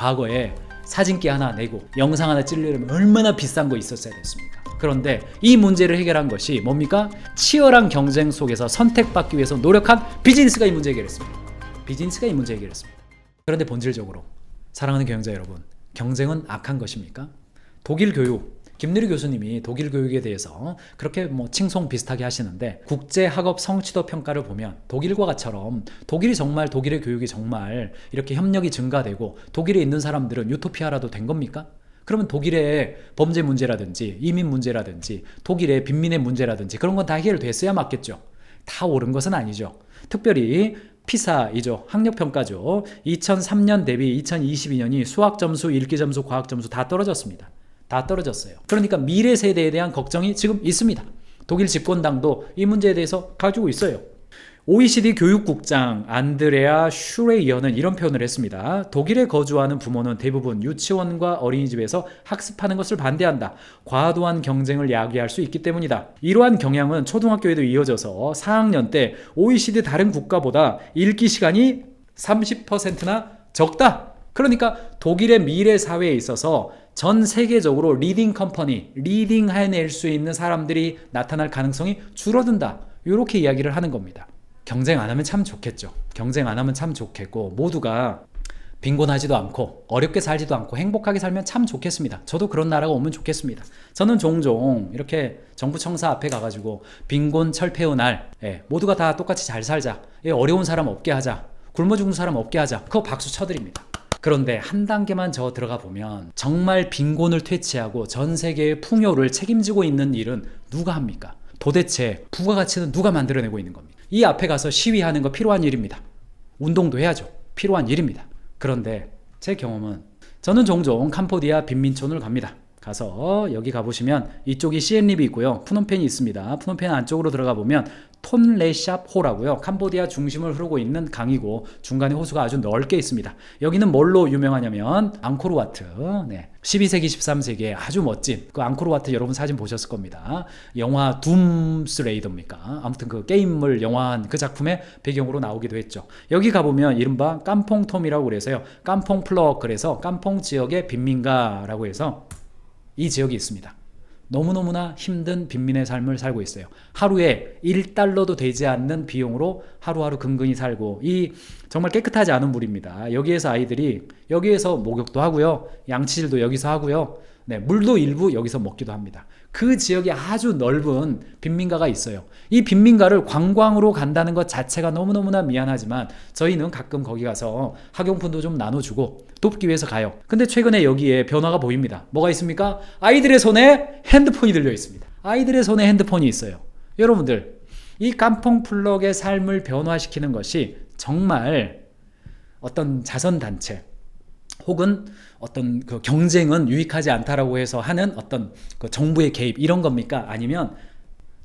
과거에 사진기 하나 내고 영상 하나 찍으려면 얼마나 비싼 거 있었어야 됐습니까? 그런데 이 문제를 해결한 것이 뭡니까? 치열한 경쟁 속에서 선택받기 위해서 노력한 비즈니스가 이 문제 해결했습니다. 비즈니스가 이 문제 해결했습니다. 그런데 본질적으로 사랑하는 경영자 여러분, 경쟁은 악한 것입니까? 독일 교육, 김누리 교수님이 독일 교육에 대해서 그렇게 칭송 비슷하게 하시는데, 국제학업 성취도 평가를 보면 독일과처럼 독일의 교육이 정말 이렇게 협력이 증가되고 독일에 있는 사람들은 유토피아라도 된 겁니까? 그러면 독일의 범죄 문제라든지 이민 문제라든지 독일의 빈민의 문제라든지 그런 건 다 해결됐어야 맞겠죠. 다 옳은 것은 아니죠. 특별히 피사이죠. 학력평가죠. 2003년 대비 2022년이 수학 점수, 읽기 점수, 과학 점수 다 떨어졌습니다. 다 떨어졌어요. 그러니까 미래 세대에 대한 걱정이 지금 있습니다. 독일 집권당도 이 문제에 대해서 가지고 있어요. OECD 교육국장 안드레아 슈레이어는 이런 표현을 했습니다. 독일에 거주하는 부모는 대부분 유치원과 어린이집에서 학습하는 것을 반대한다. 과도한 경쟁을 야기할 수 있기 때문이다. 이러한 경향은 초등학교에도 이어져서 4학년 때 OECD 다른 국가보다 읽기 시간이 30%나 적다. 그러니까 독일의 미래 사회에 있어서 전 세계적으로 리딩 컴퍼니, 리딩 해낼 수 있는 사람들이 나타날 가능성이 줄어든다. 이렇게 이야기를 하는 겁니다. 경쟁 안 하면 참 좋겠죠. 경쟁 안 하면 참 좋겠고, 모두가 빈곤하지도 않고 어렵게 살지도 않고 행복하게 살면 참 좋겠습니다. 저도 그런 나라가 오면 좋겠습니다. 저는 종종 이렇게 정부 청사 앞에 가가지고 빈곤 철폐의 날, 모두가 다 똑같이 잘 살자, 어려운 사람 없게 하자, 굶어 죽는 사람 없게 하자, 그거 박수 쳐드립니다. 그런데 한 단계만 저 들어가 보면 정말 빈곤을 퇴치하고 전 세계의 풍요를 책임지고 있는 일은 누가 합니까? 도대체 부가가치는 누가 만들어내고 있는 겁니까? 이 앞에 가서 시위하는 거 필요한 일입니다. 운동도 해야죠. 필요한 일입니다. 그런데 제 경험은, 저는 종종 캄보디아 빈민촌을 갑니다. 가서 여기 가보시면 이쪽이 시엠립이 있고요. 푸놈펜이 있습니다. 푸놈펜 안쪽으로 들어가 보면 톤레샵호라고요. 캄보디아 중심을 흐르고 있는 강이고 중간에 호수가 아주 넓게 있습니다. 여기는 뭘로 유명하냐면 앙코르와트. 12세기 13세기에 아주 멋진 그 앙코르와트, 여러분 사진 보셨을 겁니다. 영화 둠스 레이더입니까? 아무튼 그 게임을 영화한 그 작품의 배경으로 나오기도 했죠. 여기 가보면 이른바 깜퐁톰이라고 그래서요. 깜퐁플럭, 그래서 깜퐁 지역의 빈민가라고 해서 이 지역이 있습니다. 너무너무나 힘든 빈민의 삶을 살고 있어요. 하루에 1달러도 되지 않는 비용으로 하루하루 근근히 살고, 이 정말 깨끗하지 않은 물입니다. 여기에서 아이들이 여기에서 목욕도 하고요. 양치질도 여기서 하고요. 물도 일부 여기서 먹기도 합니다. 그 지역에 아주 넓은 빈민가가 있어요. 이 빈민가를 관광으로 간다는 것 자체가 너무너무나 미안하지만 저희는 가끔 거기 가서 학용품도 좀 나눠주고 돕기 위해서 가요. 근데 최근에 여기에 변화가 보입니다. 뭐가 있습니까? 아이들의 손에 핸드폰이 들려 있습니다. 아이들의 손에 핸드폰이 있어요. 여러분들, 이 깜퐁플럭의 삶을 변화시키는 것이 정말 어떤 자선단체 혹은 어떤 그 경쟁은 유익하지 않다라고 해서 하는 어떤 그 정부의 개입, 이런 겁니까? 아니면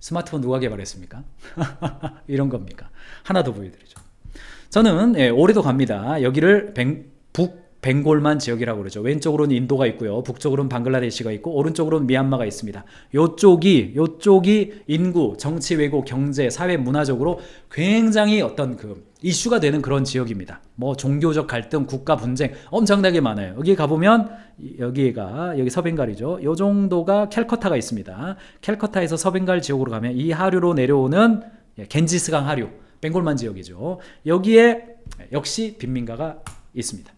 스마트폰 누가 개발했습니까? 이런 겁니까? 하나 더 보여드리죠. 저는 올해도 갑니다. 여기를 벵골만 지역이라고 그러죠. 왼쪽으로는 인도가 있고요. 북쪽으로는 방글라데시가 있고 오른쪽으로는 미얀마가 있습니다. 요쪽이 인구, 정치, 외교, 경제, 사회, 문화적으로 굉장히 어떤 그 이슈가 되는 그런 지역입니다. 종교적 갈등, 국가 분쟁 엄청나게 많아요. 여기 가보면 여기 서벵갈이죠. 요 정도가 캘커타가 있습니다. 캘커타에서 서벵갈 지역으로 가면 이 하류로 내려오는 겐지스강 하류, 벵골만 지역이죠. 여기에 역시 빈민가가 있습니다.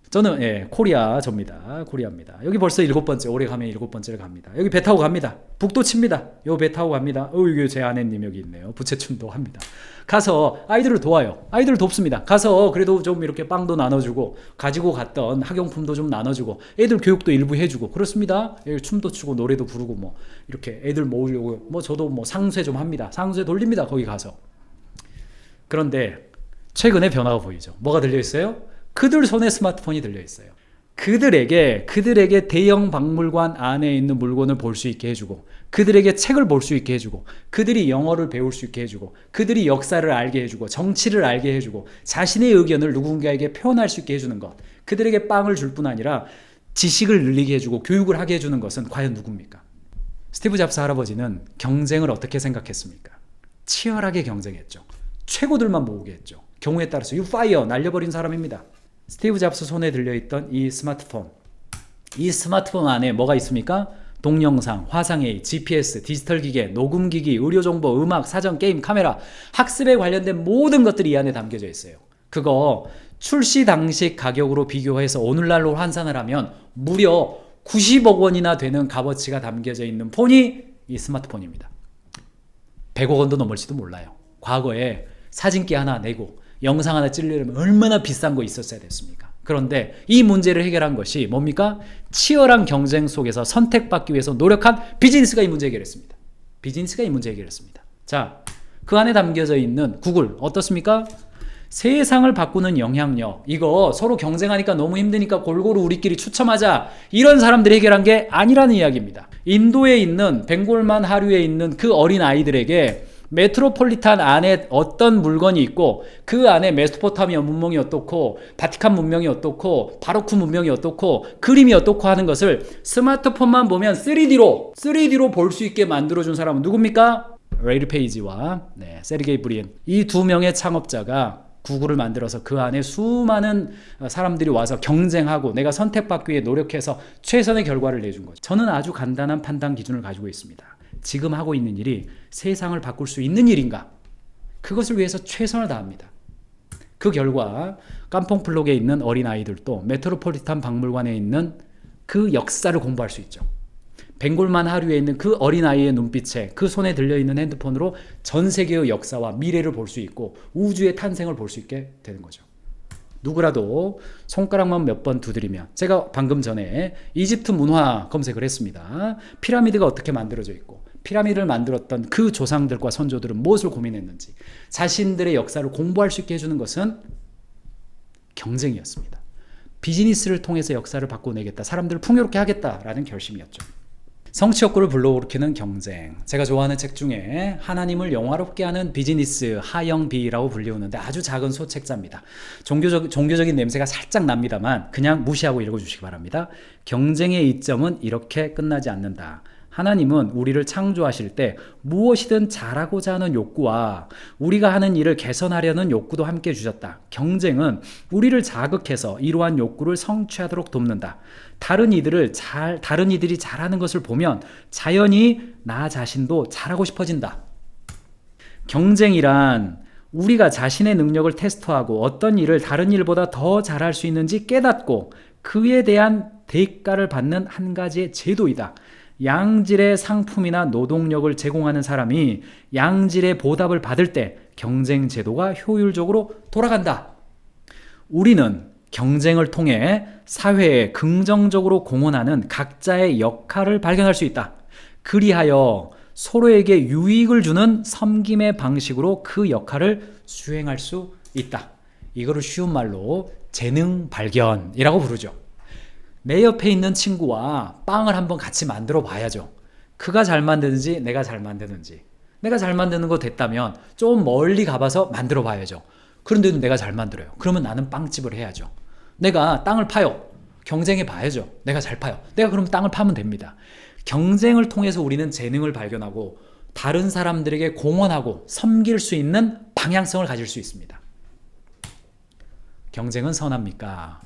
저는 코리아입니다. 여기 벌써 7번째, 올해 가면 7번째를 갑니다. 여기 배 타고 갑니다. 북도 칩니다. 요 배 타고 갑니다. 이게 제 아내님 여기 있네요. 부채춤도 합니다. 가서 아이들을 도와요. 아이들을 돕습니다. 가서 그래도 좀 이렇게 빵도 나눠주고, 가지고 갔던 학용품도 좀 나눠주고, 애들 교육도 일부 해주고 그렇습니다. 춤도 추고 노래도 부르고 이렇게 애들 모으려고 저도 상쇄 좀 합니다. 상쇄 돌립니다. 거기 가서. 그런데 최근에 변화가 보이죠. 뭐가 들려있어요? 그들 손에 스마트폰이 들려있어요. 그들에게 대형 박물관 안에 있는 물건을 볼 수 있게 해주고, 그들에게 책을 볼 수 있게 해주고, 그들이 영어를 배울 수 있게 해주고, 그들이 역사를 알게 해주고, 정치를 알게 해주고, 자신의 의견을 누군가에게 표현할 수 있게 해주는 것, 그들에게 빵을 줄 뿐 아니라 지식을 늘리게 해주고 교육을 하게 해주는 것은 과연 누굽니까? 스티브 잡스 할아버지는 경쟁을 어떻게 생각했습니까? 치열하게 경쟁했죠. 최고들만 모으게 했죠. 경우에 따라서 you fire, 날려버린 사람입니다. 스티브 잡스 손에 들려있던 이 스마트폰. 이 스마트폰 안에 뭐가 있습니까? 동영상, 화상회의, GPS, 디지털 기계, 녹음기기, 의료정보, 음악, 사전, 게임, 카메라, 학습에 관련된 모든 것들이 이 안에 담겨져 있어요. 그거 출시 당시 가격으로 비교해서 오늘날로 환산을 하면 무려 90억 원이나 되는 값어치가 담겨져 있는 폰이 이 스마트폰입니다. 100억 원도 넘을지도 몰라요. 과거에 사진기 하나 내고 영상 하나 찍으려면 얼마나 비싼 거 있었어야 됐습니까? 그런데 이 문제를 해결한 것이 뭡니까? 치열한 경쟁 속에서 선택받기 위해서 노력한 비즈니스가 이 문제 해결했습니다. 비즈니스가 이 문제 해결했습니다. 자, 그 안에 담겨져 있는 구글 어떻습니까? 세상을 바꾸는 영향력. 이거 서로 경쟁하니까 너무 힘드니까 골고루 우리끼리 추첨하자. 이런 사람들이 해결한 게 아니라는 이야기입니다. 인도에 있는 벵골만 하류에 있는 그 어린 아이들에게 메트로폴리탄 안에 어떤 물건이 있고 그 안에 메소포타미아 문명이 어떻고 바티칸 문명이 어떻고 바로크 문명이 어떻고 그림이 어떻고 하는 것을 스마트폰만 보면 3D로 볼 수 있게 만들어준 사람은 누굽니까? 레이리 페이지와 세르게이 브린. 이 두 명의 창업자가 구글을 만들어서 그 안에 수많은 사람들이 와서 경쟁하고 내가 선택받기 위해 노력해서 최선의 결과를 내준 거죠. 저는 아주 간단한 판단 기준을 가지고 있습니다. 지금 하고 있는 일이 세상을 바꿀 수 있는 일인가? 그것을 위해서 최선을 다합니다. 그 결과 깜퐁플록에 있는 어린아이들도 메트로폴리탄 박물관에 있는 그 역사를 공부할 수 있죠. 벵골만 하류에 있는 그 어린아이의 눈빛에 그 손에 들려있는 핸드폰으로 전 세계의 역사와 미래를 볼 수 있고 우주의 탄생을 볼 수 있게 되는 거죠. 누구라도 손가락만 몇 번 두드리면, 제가 방금 전에 이집트 문화 검색을 했습니다. 피라미드가 어떻게 만들어져 있고 피라미드를 만들었던 그 조상들과 선조들은 무엇을 고민했는지 자신들의 역사를 공부할 수 있게 해주는 것은 경쟁이었습니다. 비즈니스를 통해서 역사를 바꿔내겠다, 사람들을 풍요롭게 하겠다라는 결심이었죠. 성취욕구를 불러일으키는 경쟁. 제가 좋아하는 책 중에 하나님을 영화롭게 하는 비즈니스, 하영비라고 불리우는데 아주 작은 소책자입니다. 종교적인 냄새가 살짝 납니다만 그냥 무시하고 읽어주시기 바랍니다. 경쟁의 이점은 이렇게 끝나지 않는다. 하나님은 우리를 창조하실 때 무엇이든 잘하고자 하는 욕구와 우리가 하는 일을 개선하려는 욕구도 함께 주셨다. 경쟁은 우리를 자극해서 이러한 욕구를 성취하도록 돕는다. 다른 이들이 잘하는 것을 보면 자연히 나 자신도 잘하고 싶어진다. 경쟁이란 우리가 자신의 능력을 테스트하고 어떤 일을 다른 일보다 더 잘할 수 있는지 깨닫고 그에 대한 대가를 받는 한 가지의 제도이다. 양질의 상품이나 노동력을 제공하는 사람이 양질의 보답을 받을 때 경쟁 제도가 효율적으로 돌아간다. 우리는 경쟁을 통해 사회에 긍정적으로 공헌하는 각자의 역할을 발견할 수 있다. 그리하여 서로에게 유익을 주는 섬김의 방식으로 그 역할을 수행할 수 있다. 이거를 쉬운 말로 재능 발견이라고 부르죠. 내 옆에 있는 친구와 빵을 한번 같이 만들어 봐야죠. 그가 잘 만드는지 내가 잘 만드는지. 내가 잘 만드는 거 됐다면 좀 멀리 가봐서 만들어 봐야죠. 그런데도 내가 잘 만들어요. 그러면 나는 빵집을 해야죠. 내가 땅을 파요. 경쟁해 봐야죠. 내가 잘 파요. 내가 그럼 땅을 파면 됩니다. 경쟁을 통해서 우리는 재능을 발견하고 다른 사람들에게 공헌하고 섬길 수 있는 방향성을 가질 수 있습니다. 경쟁은 선합니까?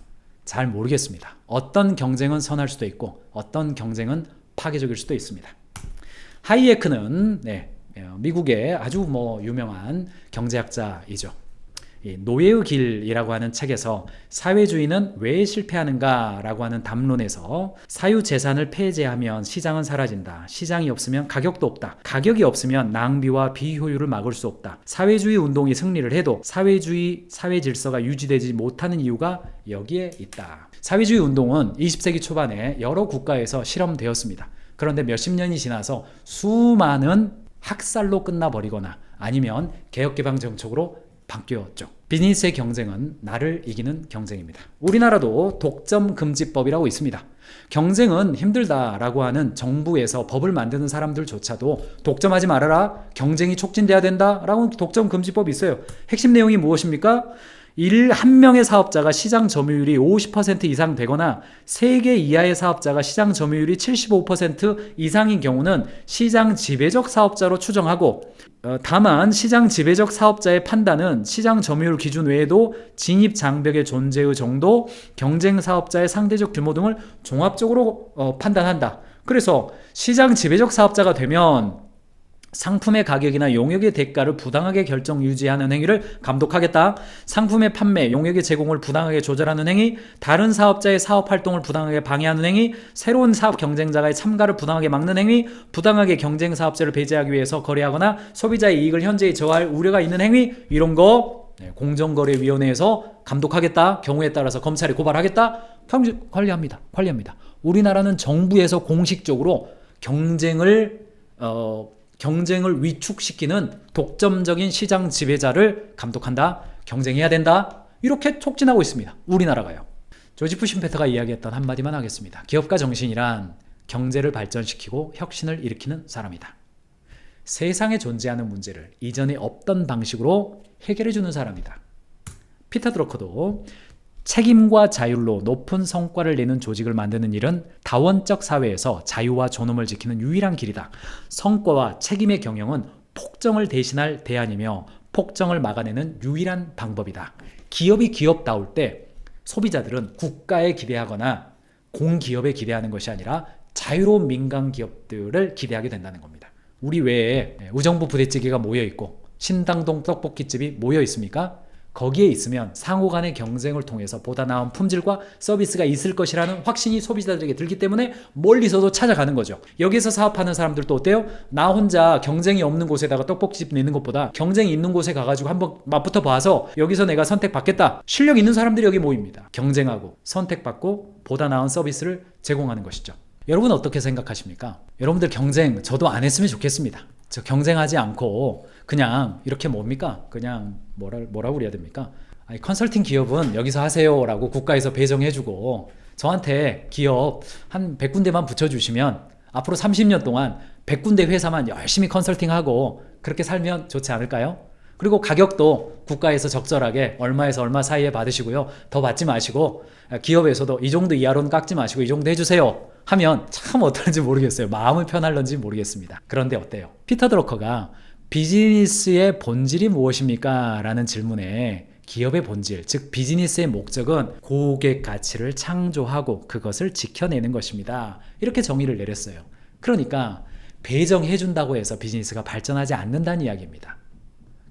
잘 모르겠습니다. 어떤 경쟁은 선할 수도 있고 어떤 경쟁은 파괴적일 수도 있습니다. 하이에크는 미국의 아주 유명한 경제학자이죠. 노예의 길이라고 하는 책에서 사회주의는 왜 실패하는가 라고 하는 담론에서 사유재산을 폐지하면 시장은 사라진다. 시장이 없으면 가격도 없다. 가격이 없으면 낭비와 비효율을 막을 수 없다. 사회주의 운동이 승리를 해도 사회 질서가 유지되지 못하는 이유가 여기에 있다. 사회주의 운동은 20세기 초반에 여러 국가에서 실험되었습니다. 그런데 몇십 년이 지나서 수많은 학살로 끝나버리거나 아니면 개혁개방 정책으로 바뀌었죠. 비즈니스의 경쟁은 나를 이기는 경쟁입니다. 우리나라도 독점금지법이라고 있습니다. 경쟁은 힘들다라고 하는 정부에서 법을 만드는 사람들조차도 독점하지 말아라, 경쟁이 촉진돼야 된다라고 독점금지법이 있어요. 핵심 내용이 무엇입니까? 한 명의 사업자가 시장 점유율이 50% 이상 되거나 3개 이하의 사업자가 시장 점유율이 75% 이상인 경우는 시장 지배적 사업자로 추정하고, 다만 시장 지배적 사업자의 판단은 시장 점유율 기준 외에도 진입 장벽의 존재의 정도, 경쟁 사업자의 상대적 규모 등을 종합적으로 판단한다. 그래서 시장 지배적 사업자가 되면 상품의 가격이나 용역의 대가를 부당하게 결정 유지하는 행위를 감독하겠다. 상품의 판매, 용역의 제공을 부당하게 조절하는 행위, 다른 사업자의 사업 활동을 부당하게 방해하는 행위, 새로운 사업 경쟁자의 참가를 부당하게 막는 행위, 부당하게 경쟁 사업자를 배제하기 위해서 거래하거나 소비자의 이익을 현저히 저하할 우려가 있는 행위, 이런 거 공정거래위원회에서 감독하겠다. 경우에 따라서 검찰에 고발하겠다. 관리합니다. 우리나라는 정부에서 공식적으로 경쟁을 위축시키는 독점적인 시장 지배자를 감독한다. 경쟁해야 된다. 이렇게 촉진하고 있습니다. 우리나라가요. 조지프 쉼페터가 이야기했던 한마디만 하겠습니다. 기업가 정신이란 경제를 발전시키고 혁신을 일으키는 사람이다. 세상에 존재하는 문제를 이전에 없던 방식으로 해결해주는 사람이다. 피터 드러커도 책임과 자율로 높은 성과를 내는 조직을 만드는 일은 다원적 사회에서 자유와 존엄을 지키는 유일한 길이다. 성과와 책임의 경영은 폭정을 대신할 대안이며 폭정을 막아내는 유일한 방법이다. 기업이 기업다울 때 소비자들은 국가에 기대하거나 공기업에 기대하는 것이 아니라 자유로운 민간 기업들을 기대하게 된다는 겁니다. 우리 외에 의정부 부대찌개가 모여있고 신당동 떡볶이집이 모여있습니까? 거기에 있으면 상호 간의 경쟁을 통해서 보다 나은 품질과 서비스가 있을 것이라는 확신이 소비자들에게 들기 때문에 멀리서도 찾아가는 거죠. 여기서 사업하는 사람들도 어때요? 나 혼자 경쟁이 없는 곳에다가 떡볶이집 내는 것보다 경쟁이 있는 곳에 가가지고 한번 맛부터 봐서 여기서 내가 선택받겠다. 실력 있는 사람들이 여기 모입니다. 경쟁하고 선택받고 보다 나은 서비스를 제공하는 것이죠. 여러분 어떻게 생각하십니까? 여러분들 경쟁 저도 안 했으면 좋겠습니다. 저 경쟁하지 않고 그냥 이렇게 뭡니까? 그냥 뭐라고 그래야 됩니까? 아니, 컨설팅 기업은 여기서 하세요 라고 국가에서 배정해주고 저한테 기업 한 100군데만 붙여주시면 앞으로 30년 동안 100군데 회사만 열심히 컨설팅하고 그렇게 살면 좋지 않을까요? 그리고 가격도 국가에서 적절하게 얼마에서 얼마 사이에 받으시고요. 더 받지 마시고 기업에서도 이 정도 이하로는 깎지 마시고 이 정도 해주세요 하면 참 어떨지 모르겠어요. 마음은 편할런지 모르겠습니다. 그런데 어때요? 피터 드러커가 비즈니스의 본질이 무엇입니까? 라는 질문에 기업의 본질, 즉 비즈니스의 목적은 고객 가치를 창조하고 그것을 지켜내는 것입니다. 이렇게 정의를 내렸어요. 그러니까 배정해준다고 해서 비즈니스가 발전하지 않는다는 이야기입니다.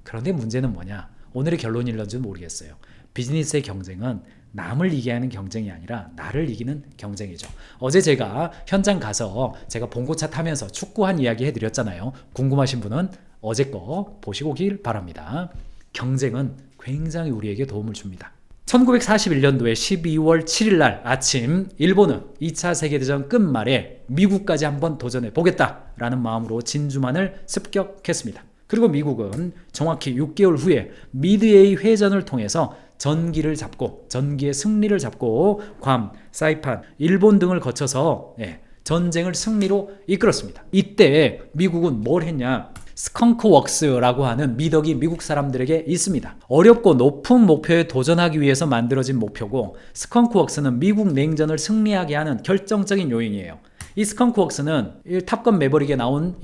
그런데 문제는 뭐냐? 오늘의 결론일런지는 모르겠어요. 비즈니스의 경쟁은 남을 이기게 하는 경쟁이 아니라 나를 이기는 경쟁이죠. 어제 제가 현장 가서 제가 봉고차 타면서 축구한 이야기 해드렸잖아요. 궁금하신 분은 어제 거 보시고 오길 바랍니다. 경쟁은 굉장히 우리에게 도움을 줍니다. 1941년도에 12월 7일 날 아침 일본은 2차 세계대전 끝말에 미국까지 한번 도전해 보겠다라는 마음으로 진주만을 습격했습니다. 그리고 미국은 정확히 6개월 후에 미드웨이 회전을 통해서 전기의 승리를 잡고 괌, 사이판, 일본 등을 거쳐서 전쟁을 승리로 이끌었습니다. 이때 미국은 뭘 했냐? 스컹크웍스라고 하는 미덕이 미국 사람들에게 있습니다. 어렵고 높은 목표에 도전하기 위해서 만들어진 목표고 스컹크웍스는 미국 냉전을 승리하게 하는 결정적인 요인이에요. 이 스컹크웍스는 탑건 매버릭에 나온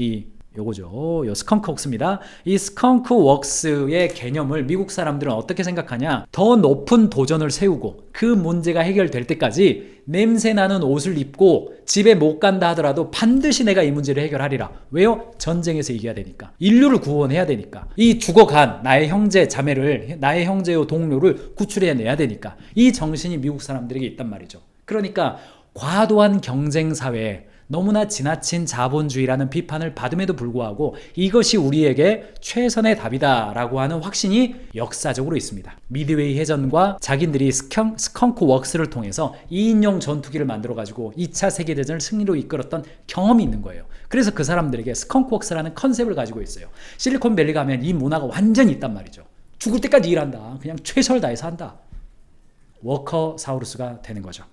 요거죠. 요 스컹크웍스입니다. 이 스컹크웍스의 개념을 미국 사람들은 어떻게 생각하냐? 더 높은 도전을 세우고 그 문제가 해결될 때까지 냄새나는 옷을 입고 집에 못 간다 하더라도 반드시 내가 이 문제를 해결하리라. 왜요? 전쟁에서 이겨야 되니까. 인류를 구원해야 되니까. 이 죽어간 나의 형제 자매를, 나의 형제요 동료를 구출해내야 되니까. 이 정신이 미국 사람들에게 있단 말이죠. 그러니까 과도한 경쟁 사회에 너무나 지나친 자본주의라는 비판을 받음에도 불구하고 이것이 우리에게 최선의 답이다 라고 하는 확신이 역사적으로 있습니다. 미드웨이 해전과 자기들이 스컹크웍스를 통해서 2인용 전투기를 만들어 가지고 2차 세계대전을 승리로 이끌었던 경험이 있는 거예요. 그래서 그 사람들에게 스컹크웍스라는 컨셉을 가지고 있어요. 실리콘밸리 가면 이 문화가 완전히 있단 말이죠. 죽을 때까지 일한다. 그냥 최선을 다해서 한다. 워커사우루스가 되는 거죠.